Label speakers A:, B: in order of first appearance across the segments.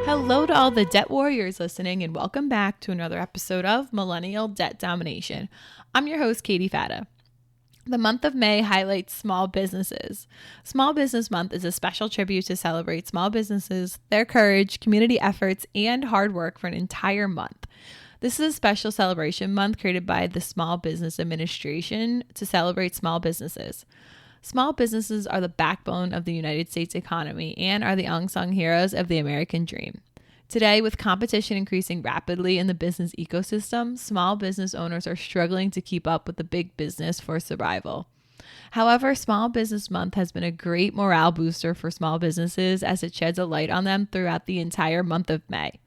A: Hello to all the debt warriors listening, and welcome back to another episode of Millennial Debt Domination. I'm your host, Katie Fata. The month of May highlights small businesses. Small Business Month is a special tribute to celebrate small businesses, their courage, community efforts, and hard work for an entire month. This is a special celebration month created by the Small Business Administration to celebrate small businesses. Small businesses are the backbone of the United States economy and are the unsung heroes of the American dream. Today, with competition increasing rapidly in the business ecosystem, small business owners are struggling to keep up with the big business for survival. However, Small Business Month has been a great morale booster for small businesses as it sheds a light on them throughout the entire month of May.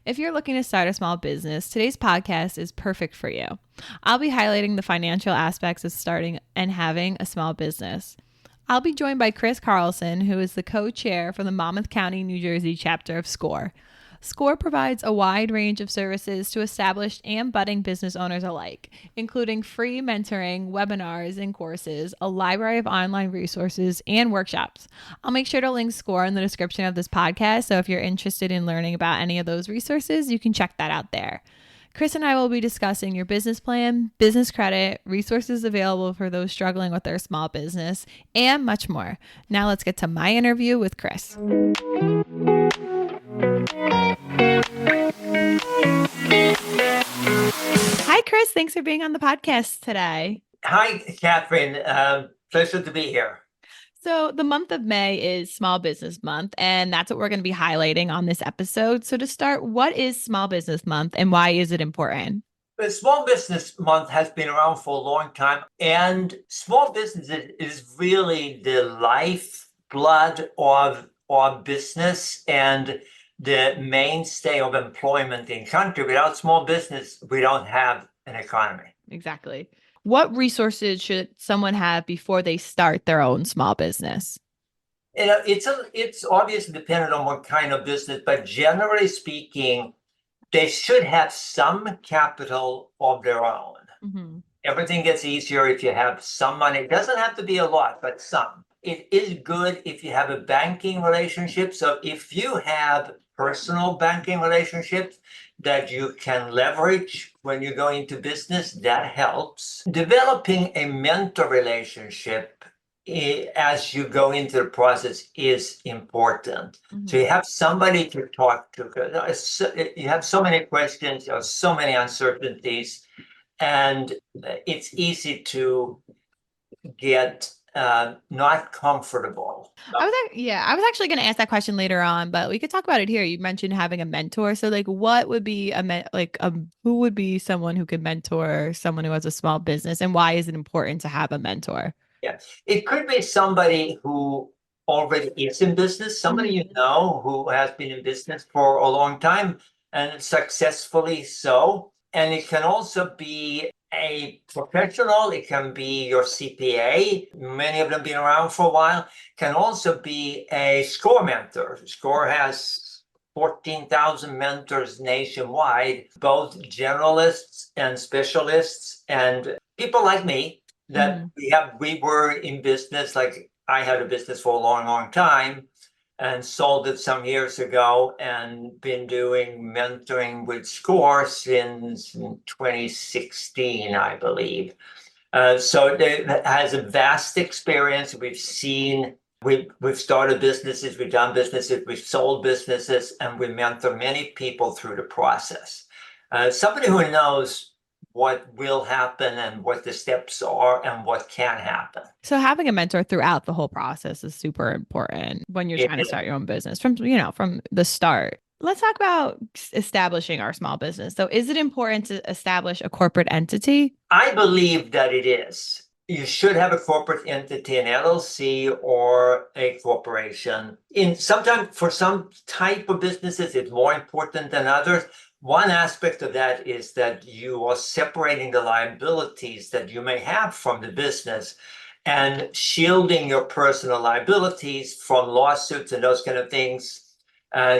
A: If you're looking to start a small business, today's podcast is perfect for you. I'll be highlighting the financial aspects of starting and having a small business. I'll be joined by Chris Carlsson, who is the co-chair for the Monmouth County New Jersey chapter of SCORE. SCORE provides a wide range of services to established and budding business owners alike, including free mentoring, webinars and courses, a library of online resources, and workshops. I'll make sure to link SCORE in the description of this podcast, so if you're interested in learning about any of those resources, you can check that out there. Chris and I will be discussing your business plan, business credit, resources available for those struggling with their small business, and much more. Now let's get to my interview with Chris. Hi, Chris. Thanks for being on the podcast today.
B: Hi, Catherine. Pleasure to be here.
A: So the month of May is Small Business Month, and that's what we're going to be highlighting on this episode. So to start, what is Small Business Month and why is it important?
B: The Small Business Month has been around for a long time, and small business is really the lifeblood of our business and the mainstay of employment in country. Without small business, we don't have an economy.
A: Exactly. What resources should someone have before they start their own small business?
B: It's obviously dependent on what kind of business, but generally speaking, they should have some capital of their own. Mm-hmm. Everything gets easier if you have some money. It doesn't have to be a lot, but some. It is good if you have a banking relationship. So if you have personal banking relationships that you can leverage when you go into business, that helps. Developing a mentor relationship as you go into the process is important. Mm-hmm. So you have somebody to talk to. You have so many questions, you have so many uncertainties, and it's easy to get not comfortable.
A: I was actually going to ask that question later on, but we could talk about it here. You mentioned having a mentor. So what would be who would be someone who could mentor someone who has a small business, and why is it important to have a mentor?
B: Yeah, it could be somebody who already is in business, somebody you know who has been in business for a long time and successfully so. And it can also be a professional, it can be your CPA, many of them been around for a while, can also be a SCORE mentor. SCORE has 14,000 mentors nationwide, both generalists and specialists, and people like me that we were in business. Like I had a business for a long, long time and sold it some years ago and been doing mentoring with SCORE since 2016, I believe. So it has a vast experience. We've started businesses, we've done businesses, we've sold businesses, and we mentor many people through the process. Somebody who knows what will happen and what the steps are and what can happen.
A: So having a mentor throughout the whole process is super important when you're trying to start your own business from the start. Let's talk about establishing our small business. So is it important to establish a corporate entity?
B: I believe that it is. You should have a corporate entity, an LLC or a corporation. Sometimes for some type of businesses, it's more important than others. One aspect of that is that you are separating the liabilities that you may have from the business and shielding your personal liabilities from lawsuits and those kind of things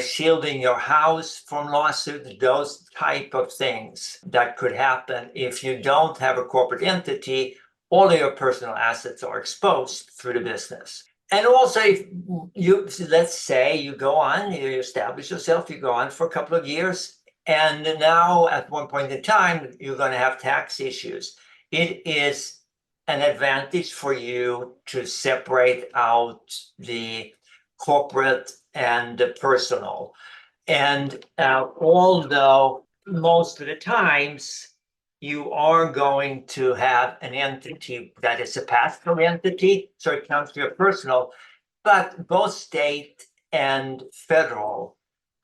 B: shielding your house from lawsuits, those type of things that could happen. If you don't have a corporate entity, all of your personal assets are exposed through the business. And also, if you, let's say you go on, you establish yourself, you go on for a couple of years, and now at one point in time, you're going to have tax issues. It is an advantage for you to separate out the corporate and the personal. And although most of the times you are going to have an entity that is a pass-through entity, so it comes to your personal, but both state and federal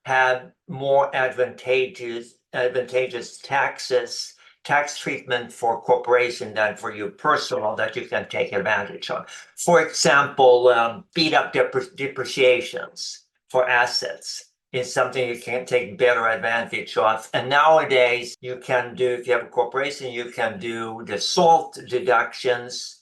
B: have more advantageous tax treatment for corporation than for you personal that you can take advantage of. For example, beat up depreciations for assets is something you can take better advantage of. And nowadays you can do, if you have a corporation, you can do the SALT deductions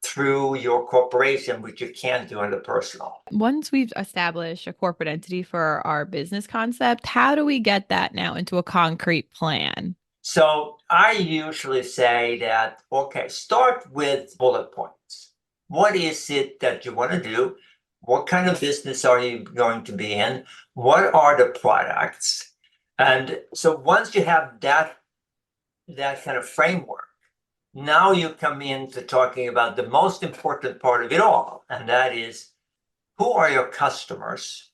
B: through your corporation, which you can't do on the personal.
A: Once we've established a corporate entity for our business concept, how do we get that now into a concrete plan?
B: So I usually say that, okay, start with bullet points. What is it that you want to do? What kind of business are you going to be in? What are the products? And so once you have that kind of framework, now you come into talking about the most important part of it all, and that is, who are your customers?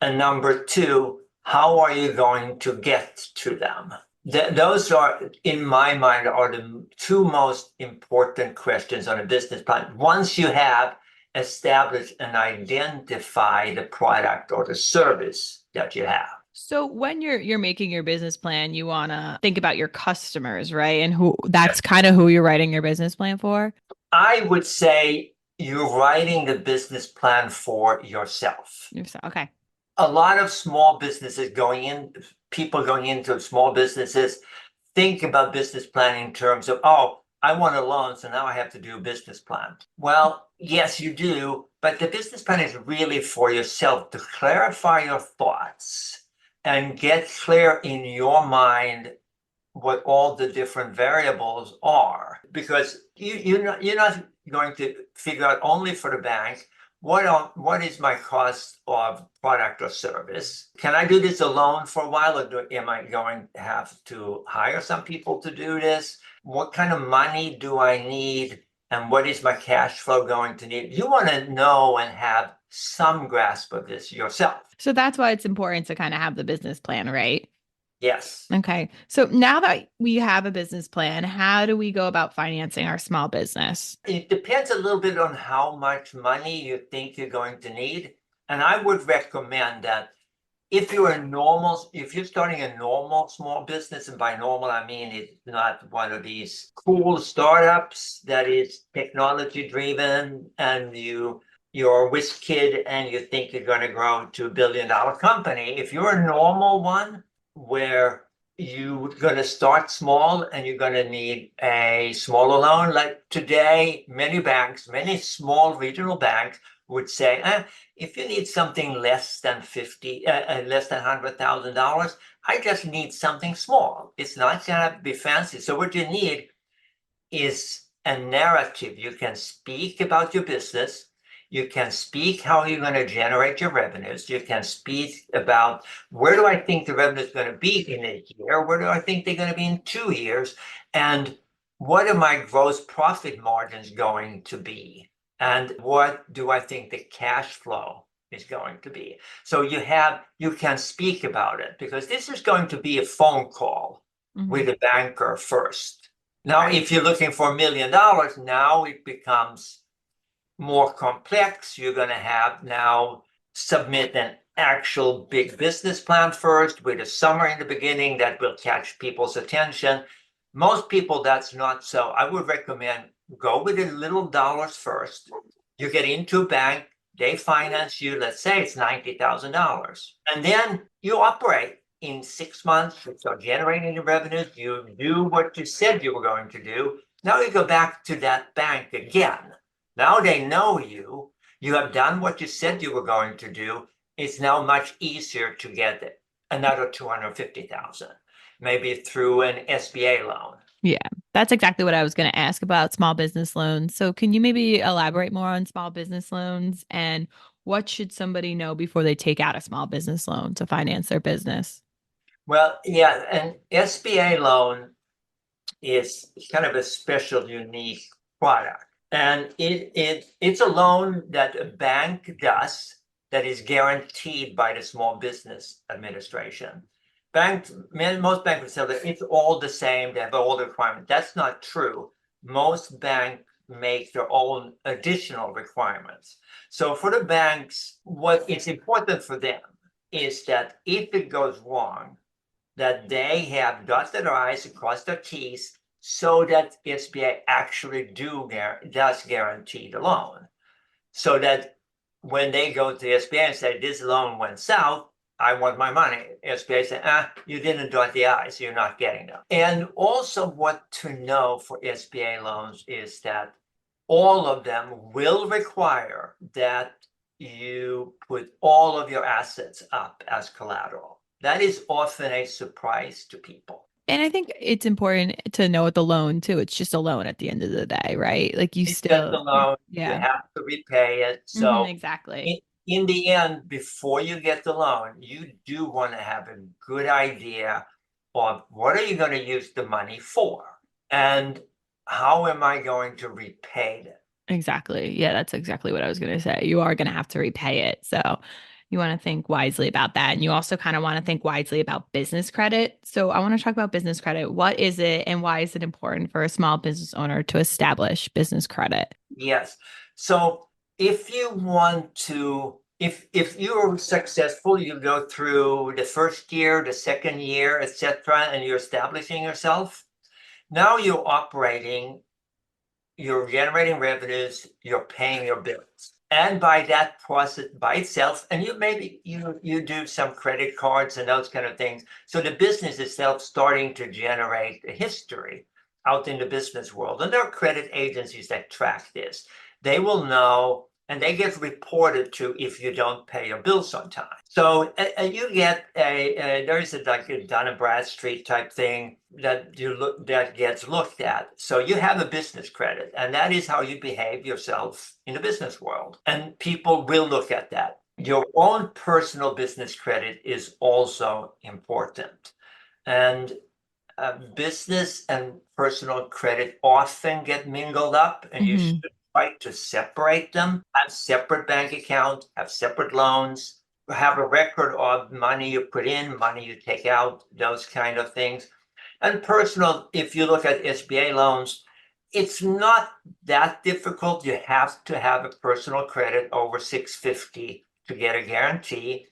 B: And number two, how are you going to get to them? Those are, in my mind, are the two most important questions on a business plan. Once you have established and identified the product or the service that you have.
A: So when you're making your business plan, you want to think about your customers, right? And who that's kind of who you're writing your business plan for?
B: I would say you're writing the business plan for yourself.
A: Okay.
B: A lot of small businesses people going into small businesses think about business planning in terms of, oh, I want a loan, so now I have to do a business plan. Well, yes, you do, but the business plan is really for yourself to clarify your thoughts and get clear in your mind what all the different variables are, because you're not going to figure out only for the bank, what is my cost of product or service? Can I do this alone for a while, or am I going to have to hire some people to do this? What kind of money do I need? And what is my cash flow going to need? You want to know and have some grasp of this yourself.
A: So that's why it's important to kind of have the business plan, right?
B: Yes.
A: Okay. So now that we have a business plan, how do we go about financing our small business?
B: It depends a little bit on how much money you think you're going to need. And I would recommend that if you're starting a normal small business, and by normal, I mean it's not one of these cool startups that is technology driven and you're a whiz kid and you think you're going to grow to $1 billion company. If you're a normal one where you're going to start small and you're going to need a smaller loan, like today, many small regional banks would say, if you need something less than $100,000, I just need something small. It's not going to be fancy. So what you need is a narrative. You can speak about your business. You can speak how you're going to generate your revenues. You can speak about, where do I think the revenue is going to be in a year? Where do I think they're going to be in 2 years? And what are my gross profit margins going to be? And what do I think the cash flow is going to be? So you can speak about it, because this is going to be a phone call with a banker first. Now, if you're looking for $1 million, now it becomes more complex. You're going to have now submit an actual big business plan first with a summary in the beginning that will catch people's attention. Most people, that's not so. I would recommend go with the little dollars first. You get into a bank, they finance you, let's say it's $90,000. And then you operate. In 6 months, you start generating the revenues, you do what you said you were going to do. Now you go back to that bank again. Now they know you have done what you said you were going to do, it's now much easier to get another 250,000, maybe through an SBA loan.
A: Yeah, that's exactly what I was going to ask about small business loans. So, can you maybe elaborate more on small business loans and what should somebody know before they take out a small business loan to finance their business?
B: Well, yeah, an SBA loan is kind of a special, unique product. And it's a loan that a bank does that is guaranteed by the Small Business Administration. Most banks would say that it's all the same, they have all the requirements. That's not true. Most banks make their own additional requirements. So for the banks, what is important for them is that if it goes wrong, that they have dotted their I's and crossed their T's so that SBA actually does guarantee the loan. So that when they go to the SBA and say, this loan went south, I want my money. SBA said, you didn't dot the I's, you're not getting them. And also what to know for SBA loans is that all of them will require that you put all of your assets up as collateral. That is often a surprise to people.
A: And I think it's important to know with the loan too. It's just a loan at the end of the day, right? Like you
B: It's just a
A: still,
B: loan, you
A: yeah,
B: have to repay it. So
A: exactly.
B: in the end, before you get the loan, you do want to have a good idea of what are you going to use the money for? And how am I going to repay it?
A: Exactly. Yeah, that's exactly what I was going to say. You are going to have to repay it. So you want to think wisely about that. And you also kind of want to think wisely about business credit. So I want to talk about business credit. What is it and why is it important for a small business owner to establish business credit?
B: Yes. So if you want to, if you're successful, you go through the first year, the second year, etc., and you're establishing yourself. Now you're operating, you're generating revenues, you're paying your bills. And by that process by itself, and you do some credit cards and those kind of things. So the business itself starting to generate a history out in the business world. And there are credit agencies that track this. They will know and they get reported to if you don't pay your bills on time. So you get there's like a Dun& Bradstreet type thing that gets looked at. So you have a business credit, and that is how you behave yourself in the business world. And people will look at that. Your own personal business credit is also important. And business and personal credit often get mingled up, and you should try to separate them. Have separate bank accounts, have separate loans, have a record of money you put in, money you take out, those kind of things. And personal, if you look at SBA loans, it's not that difficult. You have to have a personal credit over 650 to get a guarantee.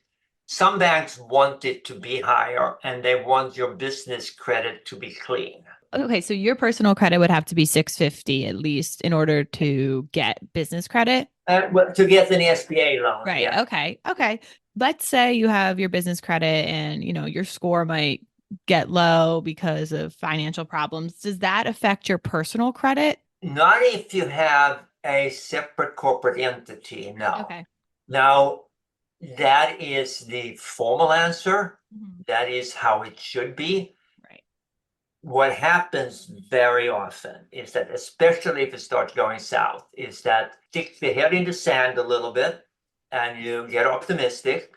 B: Some banks want it to be higher and they want your business credit to be clean.
A: Okay, so your personal credit would have to be 650 at least in order to get business credit.
B: Well, to get an SBA loan,
A: Right.
B: yeah.
A: Okay. Okay. Let's say you have your business credit and, your score might get low because of financial problems. Does that affect your personal credit?
B: Not if you have a separate corporate entity, no.
A: Okay.
B: Now, that is the formal answer.
A: Mhm.
B: That is how it should be.
A: Right.
B: What happens very often is that, especially if it starts going south, is that stick the head in the sand a little bit and you get optimistic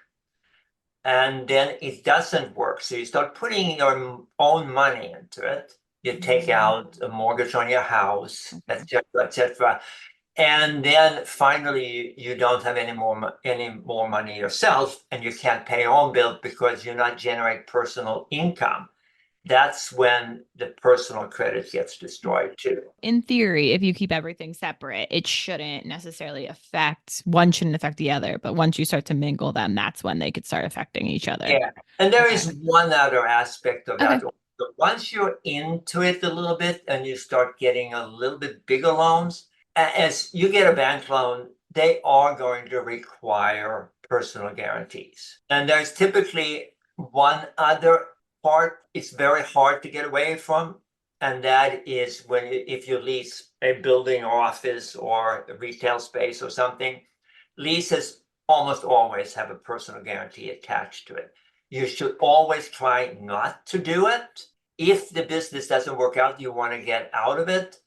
B: and then it doesn't work. So you start putting your own money into it. You take out a mortgage on your house, etc., etc. And then finally, you don't have any more money yourself, and you can't pay your own bill because you're not generating personal income. That's when the personal credit gets destroyed too.
A: In theory, if you keep everything separate, it shouldn't necessarily affect one shouldn't affect the other. But once you start to mingle them, that's when they could start affecting each other.
B: Yeah. And there
A: Okay.
B: is one other aspect of that.
A: Okay.
B: So once you're into it a little bit and you start getting a little bit bigger loans, as you get a bank loan, they are going to require personal guarantees. And there's typically one other part it's very hard to get away from, and that is if you lease a building or office or a retail space or something, leases almost always have a personal guarantee attached to it. You should always try not to do it. If the business doesn't work out, you want to get out of it,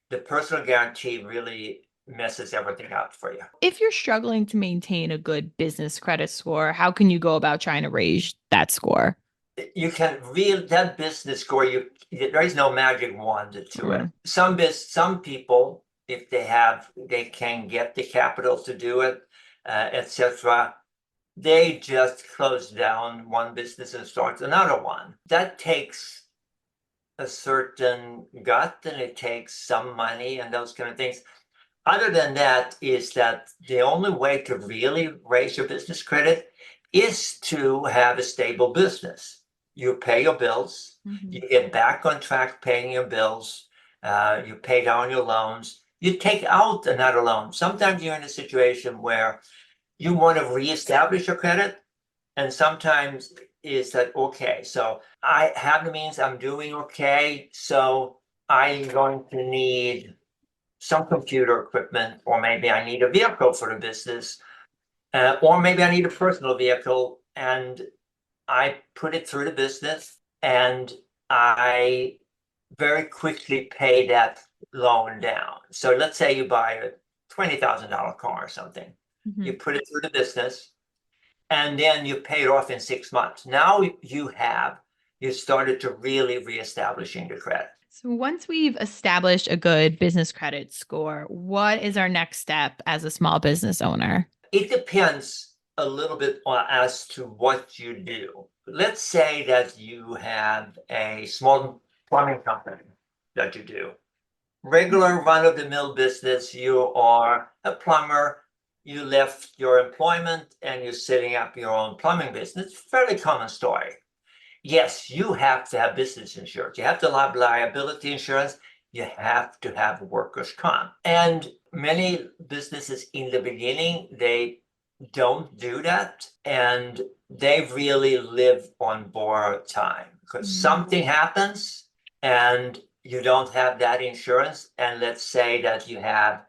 B: the personal guarantee really messes everything up for you.
A: If you're struggling to maintain a good business credit score, how can you go about trying to raise that score?
B: You can that business score, there is no magic wand to it. Some people, if they can get the capital to do it, etc., they just close down one business and start another one. That takes a certain gut, and it takes some money and those kind of things. Other than that, is that the only way to really raise your business credit is to have a stable business. You pay your bills, you get back on track paying your bills, you pay down your loans, you take out another loan. Sometimes you're in a situation where you want to reestablish your credit, and sometimes is that, okay, so I have the means, I'm doing okay, so I'm going to need some computer equipment, or maybe I need a vehicle for the business, or maybe I need a personal vehicle, and I put it through the business, and I very quickly pay that loan down. So let's say you buy a $20,000 car or something. You put it through the business, and then you pay it off in 6 months. Now you started to really reestablishing the credit.
A: So once we've established a good business credit score, what is our next step as a small business owner?
B: It depends a little bit as to what you do. Let's say that you have a small plumbing company that you do. Regular run-of-the-mill business, you are a plumber, you left your employment and you're setting up your own plumbing business. Fairly common story. Yes, you have to have business insurance. You have to have liability insurance. You have to have workers' comp. And many businesses in the beginning, they don't do that. And they really live on borrowed time because something happens and you don't have that insurance. And let's say that you have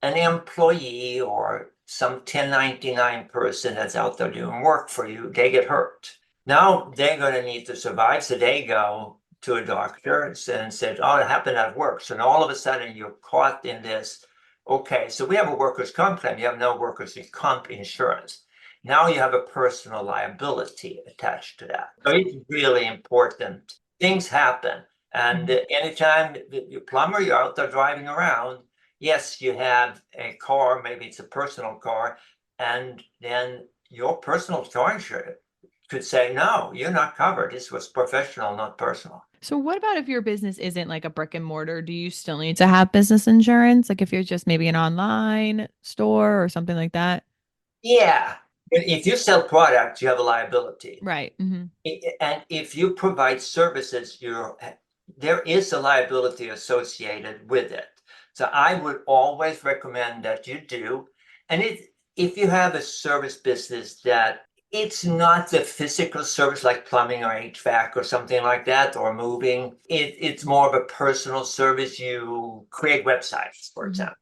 B: an employee or some 1099 person that's out there doing work for you, they get hurt. Now they're going to need to survive. So they go to a doctor and said, oh, it happened at work. So now all of a sudden you're caught in this. Okay, so we have a workers' comp claim. You have no workers' comp insurance. Now you have a personal liability attached to that. So it's really important. Things happen. And anytime you're a plumber, you're out there driving around, yes, you have a car, maybe it's a personal car, and then your personal car insurance could say, no, you're not covered. This was professional, not personal.
A: So what about if your business isn't like a brick and mortar? Do you still need to have business insurance? Like if you're just maybe an online store or something like that?
B: Yeah. If you sell products, you have a liability.
A: Right.
B: And if you provide services, there is a liability associated with it. So I would always recommend that you do. And if you have a service business that it's not the physical service like plumbing or HVAC or something like that, or moving, it's more of a personal service. You create websites, for example.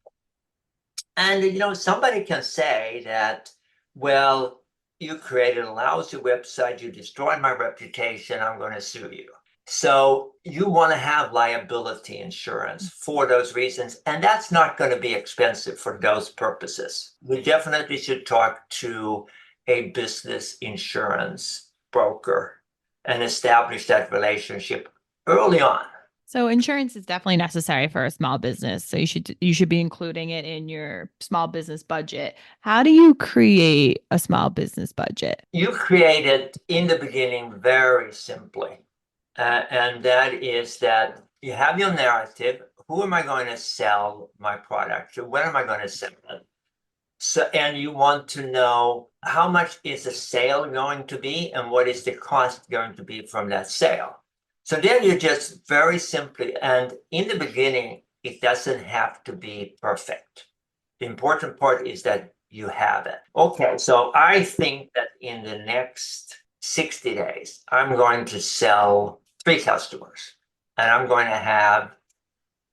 B: And somebody can say that, well, you created a lousy website, you destroyed my reputation, I'm going to sue you. So you want to have liability insurance for those reasons, and that's not going to be expensive for those purposes. We definitely should talk to a business insurance broker and establish that relationship early on.
A: So insurance is definitely necessary for a small business. So you should be including it in your small business budget. How do you create a small business budget?
B: You create it in the beginning very simply. And that is that you have your narrative. Who am I going to sell my product to? When am I going to sell it? So, and you want to know how much is the sale going to be and what is the cost going to be from that sale. So then you just very simply, and in the beginning, it doesn't have to be perfect. The important part is that you have it. Okay, so I think that in the next 60 days, I'm going to sell 3 customers, and I'm going to have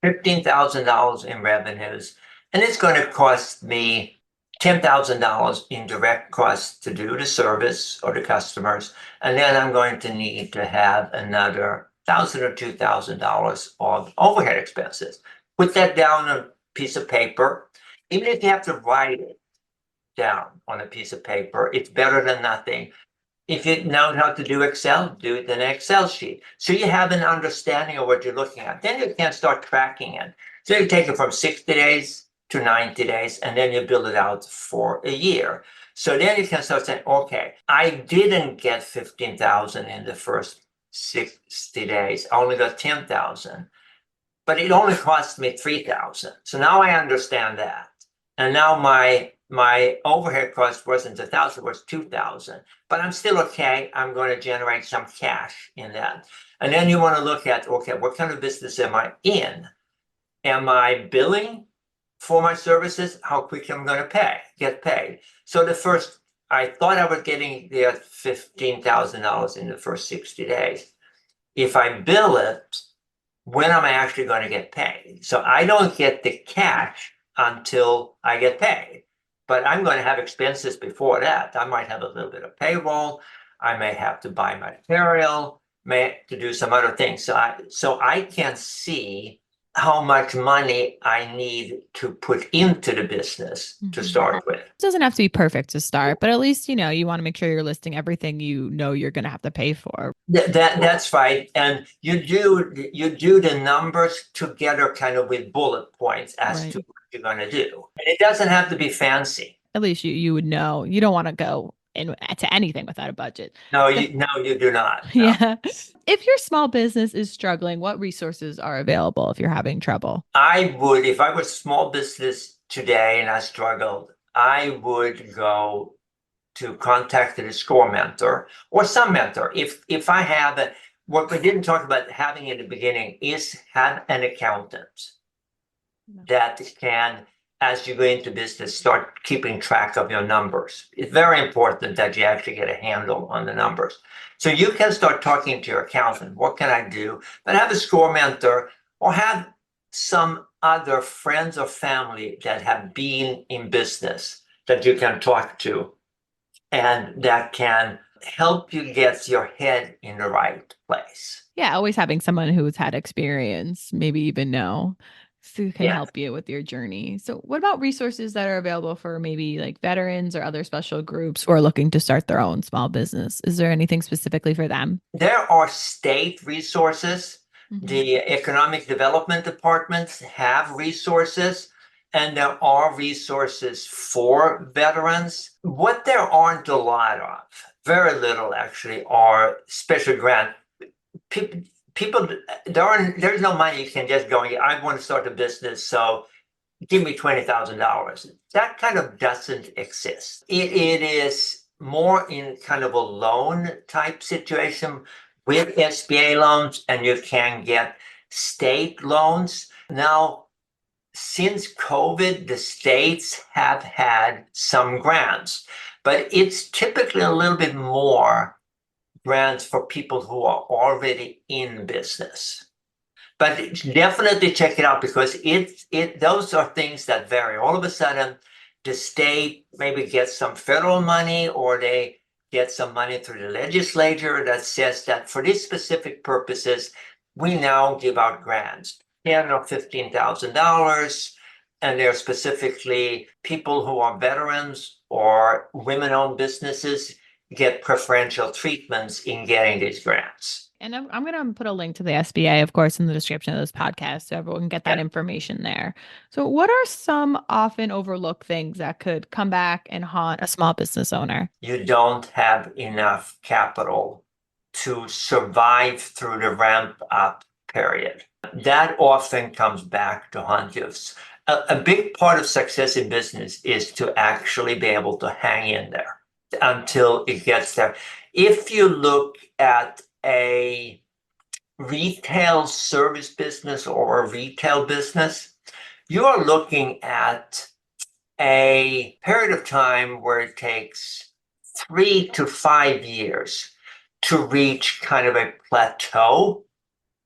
B: $15,000 in revenues, and it's going to cost me $10,000 in direct costs to do the service or the customers, and then I'm going to need to have another $1,000 or $2,000 of overhead expenses. Put that down on a piece of paper. Even if you have to write it down on a piece of paper, it's better than nothing. If you know how to do Excel, do it in an Excel sheet. So you have an understanding of what you're looking at. Then you can start tracking it. So you take it from 60 days to 90 days, and then you build it out for a year. So then you can start saying, okay, I didn't get 15,000 in the first 60 days. I only got 10,000, but it only cost me 3,000. So now I understand that. And now my overhead cost wasn't 1,000, it was 2,000, but I'm still okay. I'm going to generate some cash in that. And then you want to look at, okay, what kind of business am I in? Am I billing for my services? How quickly am I going to get paid? So I thought I was getting the $15,000 in the first 60 days. If I bill it, when am I actually going to get paid? So I don't get the cash until I get paid, but I'm going to have expenses before that. I might have a little bit of payroll. I may have to buy material, may have to do some other things. So I can see how much money I need to put into the business to start with.
A: It doesn't have to be perfect to start, but at least, you want to make sure you're listing everything you're going to have to pay for.
B: That's right. And you do the numbers together kind of with bullet points as to what you're going to do. And it doesn't have to be fancy.
A: At least you would know. You don't want to go into anything without a budget.
B: No, you do not. No.
A: Yeah. If your small business is struggling, what resources are available if you're having trouble?
B: If I was a small business today and I struggled, I would go to contact the SCORE mentor or some mentor. If I have what we didn't talk about having in the beginning is have an accountant that can, as you go into business, start keeping track of your numbers. It's very important that you actually get a handle on the numbers. So you can start talking to your accountant. What can I do? But have a SCORE mentor or have some other friends or family that have been in business that you can talk to and that can help you get your head in the right place.
A: Yeah, always having someone who's had experience, maybe even know, who can help you with your journey. So what about resources that are available for maybe like veterans or other special groups who are looking to start their own small business? Is there anything specifically for them?
B: There are state resources. The economic development departments have resources, and there are resources for veterans. What there aren't a lot of, very little actually, are special grant. People, there's no money you can just go, I want to start a business, so give me $20,000. That kind of doesn't exist. It is more in kind of a loan type situation with SBA loans, and you can get state loans. Now, since COVID, the states have had some grants, but it's typically a little bit more grants for people who are already in business. But definitely check it out because those are things that vary. All of a sudden, the state maybe gets some federal money or they get some money through the legislature that says that for these specific purposes, we now give out grants, $10,000 or $15,000. And they're specifically people who are veterans or women-owned businesses get preferential treatments in getting these grants.
A: And I'm going to put a link to the SBA, of course, in the description of this podcast so everyone can get that information there. So what are some often overlooked things that could come back and haunt a small business owner?
B: You don't have enough capital to survive through the ramp up period. That often comes back to haunt you. A big part of success in business is to actually be able to hang in there until it gets there. If you look at a retail service business or a retail business, you are looking at a period of time where it takes 3 to 5 years to reach kind of a plateau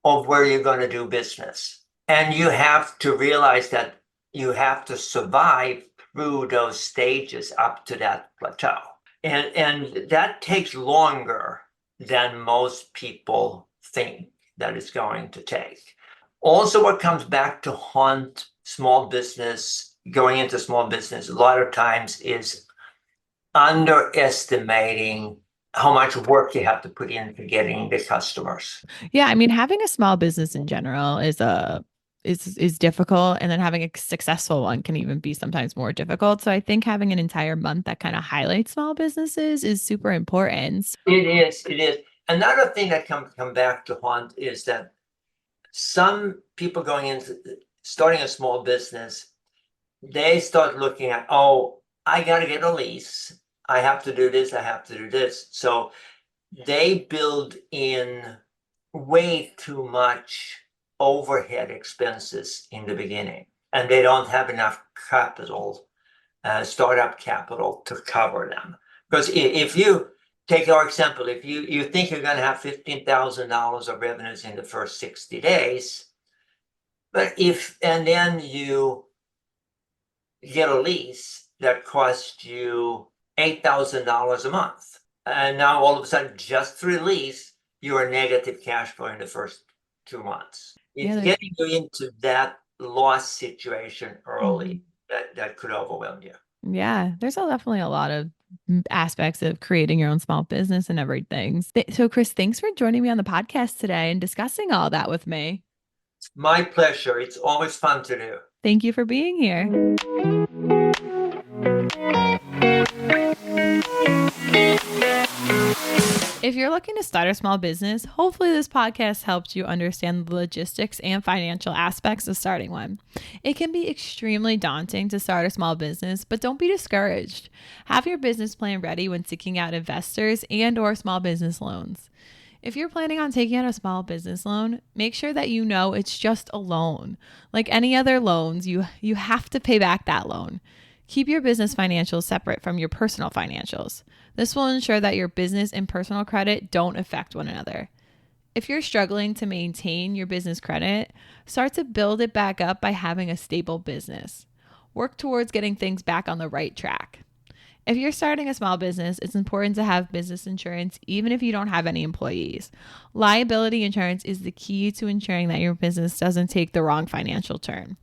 B: of where you're going to do business. And you have to realize that you have to survive through those stages up to that plateau. And that takes longer than most people think that it's going to take. Also, what comes back to haunt small business, going into small business a lot of times, is underestimating how much work you have to put into getting the customers.
A: Yeah, I mean, having a small business in general is difficult, and then having a successful one can even be sometimes more difficult. So I think having an entire month that kind of highlights small businesses is super important.
B: It is. Another thing that come back to haunt is that some people going into starting a small business, they start looking at, oh, I got to get a lease. I have to do this. I have to do this. So they build in way too much overhead expenses in the beginning, and they don't have enough capital, startup capital, to cover them. Because if you take our example, if you think you're going to have $15,000 of revenues in the first 60 days, and then you get a lease that costs you $8,000 a month, and now all of a sudden, just through the lease, you're negative cash flow in the first 2 months. It's getting you into that loss situation early that could overwhelm you.
A: Yeah, there's definitely a lot of aspects of creating your own small business and everything. So, Chris, thanks for joining me on the podcast today and discussing all that with me.
B: My pleasure. It's always fun to do.
A: Thank you for being here. If you're looking to start a small business, hopefully this podcast helped you understand the logistics and financial aspects of starting one. It can be extremely daunting to start a small business, but don't be discouraged. Have your business plan ready when seeking out investors and/or small business loans. If you're planning on taking out a small business loan, make sure that you know it's just a loan. Like any other loans, you have to pay back that loan. Keep your business financials separate from your personal financials. This will ensure that your business and personal credit don't affect one another. If you're struggling to maintain your business credit, start to build it back up by having a stable business. Work towards getting things back on the right track. If you're starting a small business, it's important to have business insurance even if you don't have any employees. Liability insurance is the key to ensuring that your business doesn't take the wrong financial turn.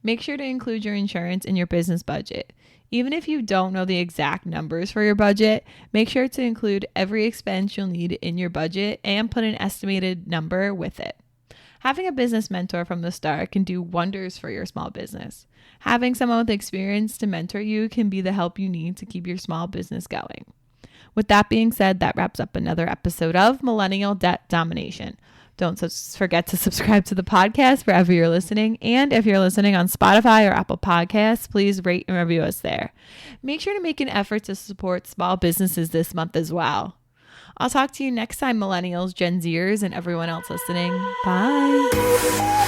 A: Make sure to include your insurance in your business budget. Even if you don't know the exact numbers for your budget, make sure to include every expense you'll need in your budget and put an estimated number with it. Having a business mentor from the start can do wonders for your small business. Having someone with experience to mentor you can be the help you need to keep your small business going. With that being said, that wraps up another episode of Millennial Debt Domination. Don't forget to subscribe to the podcast wherever you're listening. And if you're listening on Spotify or Apple Podcasts, please rate and review us there. Make sure to make an effort to support small businesses this month as well. I'll talk to you next time, millennials, Gen Zers, and everyone else listening. Bye.